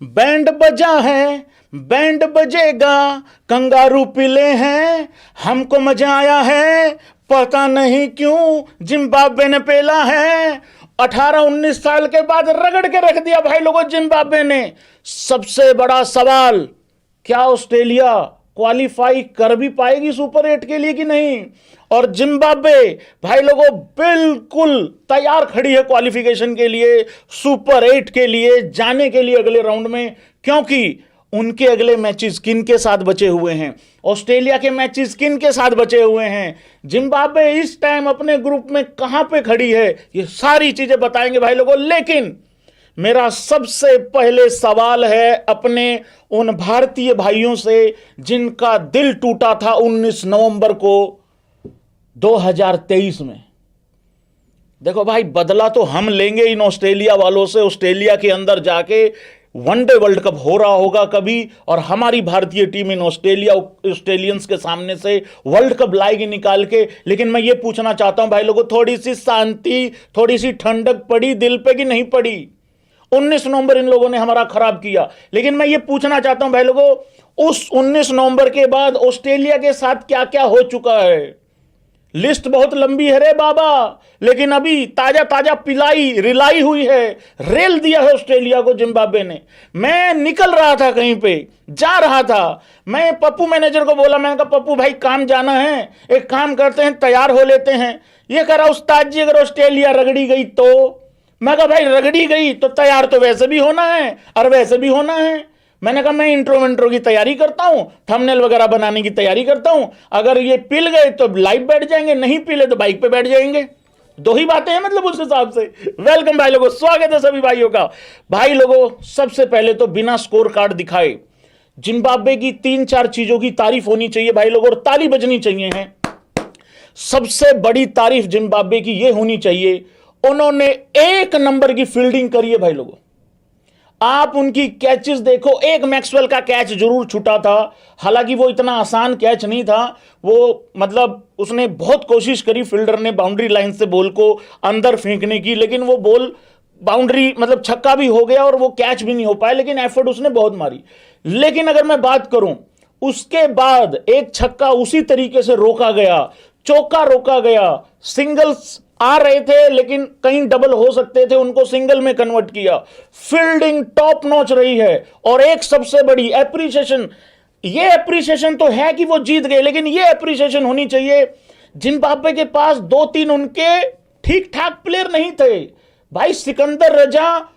Band बजा है, band बजेगा, कंगारू पीले हैं, हमको मजा आया है, पता नहीं क्यों जिम्बाब्वे ने पेला है। 18-19 साल के बाद रगड़ के रख दिया भाई लोगों जिम्बाब्वे ने। सबसे बड़ा सवाल, क्या ऑस्ट्रेलिया क्वालिफाई कर भी पाएगी सुपर 8 के लिए कि नहीं? और जिम्बाब्वे भाई लोगों बिल्कुल तैयार खड़ी है क्वालिफिकेशन के लिए, सुपर 8 के लिए जाने के लिए अगले राउंड में, क्योंकि उनके अगले मैचेस किन के साथ बचे हुए हैं, ऑस्ट्रेलिया के मैचेस किन के साथ बचे हुए हैं, जिम्बाब्वे इस टाइम अपने ग्रुप में कहां पे खड़ी है, ये सारी चीजें बताएंगे भाई लोगों। लेकिन मेरा सबसे पहले सवाल है अपने उन भारतीय भाइयों से जिनका दिल टूटा था 19 नवंबर को 2023 में। देखो भाई, बदला तो हम लेंगे इन ऑस्ट्रेलिया वालों से। ऑस्ट्रेलिया के अंदर जाके वनडे वर्ल्ड कप हो रहा होगा कभी, और हमारी भारतीय टीम इन ऑस्ट्रेलियंस के सामने से वर्ल्ड कप लाएगी निकाल के। लेकिन मैं ये पूछना चाहता हूं भाई लोगों, थोड़ी सी शांति, थोड़ी सी ठंडक पड़ी दिल पे कि नहीं पड़ी? 19 नवंबर इन लोगों ने हमारा खराब किया, लेकिन मैं ये पूछना चाहता हूं भाई लोगों, उस 19 नवंबर के बाद ऑस्ट्रेलिया के साथ क्या क्या हो चुका है? लिस्ट बहुत लंबी है रे बाबा, लेकिन अभी ताजा ताजा पिलाई रिलाई हुई है, रेल दिया है ऑस्ट्रेलिया को जिम्बाब्वे ने। मैं निकल रहा था कहीं पे, जा रहा था, मैं पप्पू मैनेजर को बोला, मैंने कहा पप्पू भाई काम जाना है, एक काम करते हैं तैयार हो लेते हैं। ये कह रहा उस्ताद जी अगर ऑस्ट्रेलिया रगड़ी गई तो? मैं कहा भाई रगड़ी गई तो तैयार तो वैसे भी होना है और वैसे भी होना है। मैंने कहा मैं इंट्रो की तैयारी करता हूं, थंबनेल वगैरह बनाने की तैयारी करता हूं, अगर ये पिल गए तो लाइव बैठ जाएंगे, नहीं पिले तो बाइक पे बैठ जाएंगे। दो ही बातें हैं मतलब उस हिसाब से। वेलकम भाई लोगों, स्वागत है सभी भाइयों का। भाई लोगों, सबसे पहले तो बिना स्कोर कार्ड दिखाए जिम्बाब्वे की 3-4 चीजों की तारीफ होनी चाहिए भाई लोगों, और ताली बजनी चाहिए है। सबसे बड़ी तारीफ जिम्बाब्वे की यह होनी चाहिए, उन्होंने 1 नंबर की फील्डिंग करी है भाई लोगों। आप उनकी कैचेस देखो, एक मैक्सवेल का कैच जरूर छूटा था, हालांकि वो इतना आसान कैच नहीं था, वो मतलब उसने बहुत कोशिश करी फील्डर ने बाउंड्री लाइन से बॉल को अंदर फेंकने की, लेकिन वो बॉल बाउंड्री मतलब छक्का भी हो गया और वो कैच भी नहीं हो पाया, लेकिन एफर्ट उसने बहुत मारी। लेकिन अगर मैं बात करूं, उसके बाद एक छक्का उसी तरीके से रोका गया, चौका रोका गया, सिंगल्स आ रहे थे लेकिन कहीं डबल हो सकते थे, उनको सिंगल में कन्वर्ट किया। फील्डिंग टॉप नॉच रही है। और एक सबसे बड़ी एप्रिसिएशन, ये एप्रिसिएशन तो है कि वो जीत गए, लेकिन ये एप्रिसिएशन होनी चाहिए, जिम्बाब्वे के पास 2-3 उनके ठीक ठाक प्लेयर नहीं थे भाई। सिकंदर रजा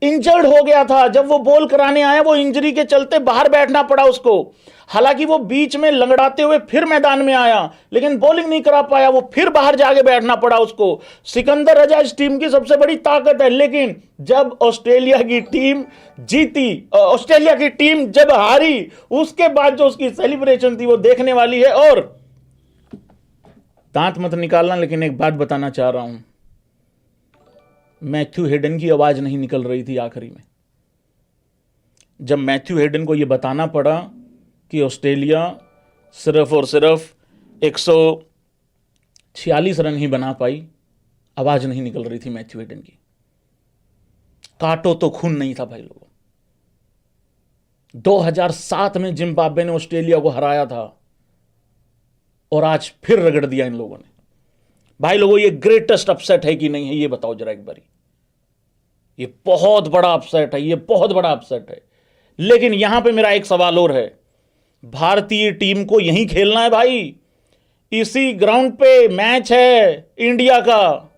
इंजर्ड हो गया था, जब वो बॉल कराने आया वो इंजरी के चलते बाहर बैठना पड़ा उसको। हालांकि वो बीच में लंगड़ाते हुए फिर मैदान में आया, लेकिन बॉलिंग नहीं करा पाया, वो फिर बाहर जाके बैठना पड़ा उसको। सिकंदर रजा इस टीम की सबसे बड़ी ताकत है, लेकिन जब ऑस्ट्रेलिया की टीम जीती, ऑस्ट्रेलिया की टीम जब हारी, उसके बाद जो उसकी सेलिब्रेशन थी वो देखने वाली है। और दांत मत निकालना, लेकिन एक बात बताना चाह रहा हूं, मैथ्यू हेडन की आवाज नहीं निकल रही थी आखिरी में, जब मैथ्यू हेडन को यह बताना पड़ा कि ऑस्ट्रेलिया सिर्फ और सिर्फ 146 रन ही बना पाई, आवाज नहीं निकल रही थी मैथ्यू हेडन की। काटो तो खून नहीं था भाई लोगों। 2007 में जिम्बाब्वे ने ऑस्ट्रेलिया को हराया था और आज फिर रगड़ दिया इन लोगों ने। भाई लोगों, ये ग्रेटेस्ट अपसेट है कि नहीं है, ये बताओ जरा एक बारी। ये बहुत बड़ा अपसेट है, ये बहुत बड़ा अपसेट है। लेकिन यहां पे मेरा एक सवाल और है, भारतीय टीम को यहीं खेलना है भाई, इसी ग्राउंड पे मैच है इंडिया का।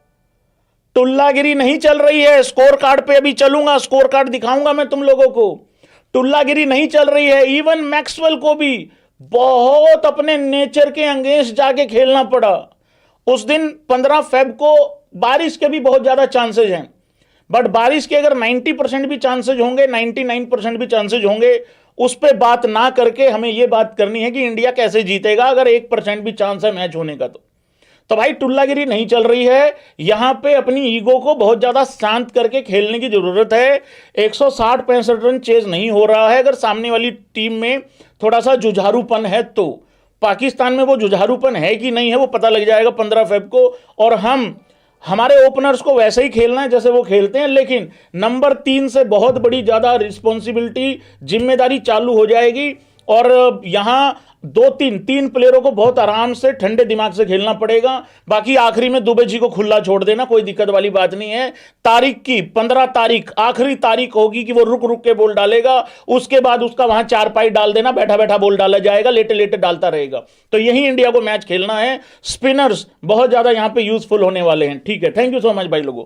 टुल्लागिरी नहीं चल रही है। स्कोर कार्ड पे अभी चलूंगा, स्कोर कार्ड दिखाऊंगा मैं तुम लोगों को। टुल्लागिरी नहीं चल रही है। इवन मैक्सवेल को भी बहुत अपने नेचर के अगेंस्ट जाके खेलना पड़ा। उस दिन 15 फेब को बारिश के भी बहुत ज्यादा चांसेस हैं, बट बारिश के अगर 90% भी चांसेस होंगे, 99% भी चांसेस होंगे, उस पे बात ना करके हमें यह बात करनी है कि इंडिया कैसे जीतेगा अगर 1% भी चांस है मैच होने का। तो भाई टुल्लागिरी नहीं चल रही है। यहां पे अपनी ईगो को बहुत ज्यादा शांत करके खेलने की जरूरत है। 160-65 रन चेज नहीं हो रहा है। अगर सामने वाली टीम में थोड़ा सा जुझारूपन है तो पाकिस्तान में वो जुझारूपन है कि नहीं है वो पता लग जाएगा 15 फेब को। और हम हमारे ओपनर्स को वैसे ही खेलना है जैसे वो खेलते हैं, लेकिन नंबर 3 से बहुत बड़ी ज्यादा रिस्पॉन्सिबिलिटी, जिम्मेदारी चालू हो जाएगी और यहां तीन प्लेयरों को बहुत आराम से ठंडे दिमाग से खेलना पड़ेगा। बाकी आखिरी में दुबे जी को खुला छोड़ देना, कोई दिक्कत वाली बात नहीं है। तारीख की 15 तारीख आखिरी तारीख होगी कि वो रुक रुक के बॉल डालेगा, उसके बाद उसका वहां चारपाई डाल देना, बैठा बैठा बॉल डाला जाएगा, लेटे लेटे डालता रहेगा। तो यही इंडिया को मैच खेलना है। स्पिनर्स बहुत ज्यादा यहां पे यूजफुल होने वाले हैं। ठीक है, थैंक यू सो मच भाई लोगों।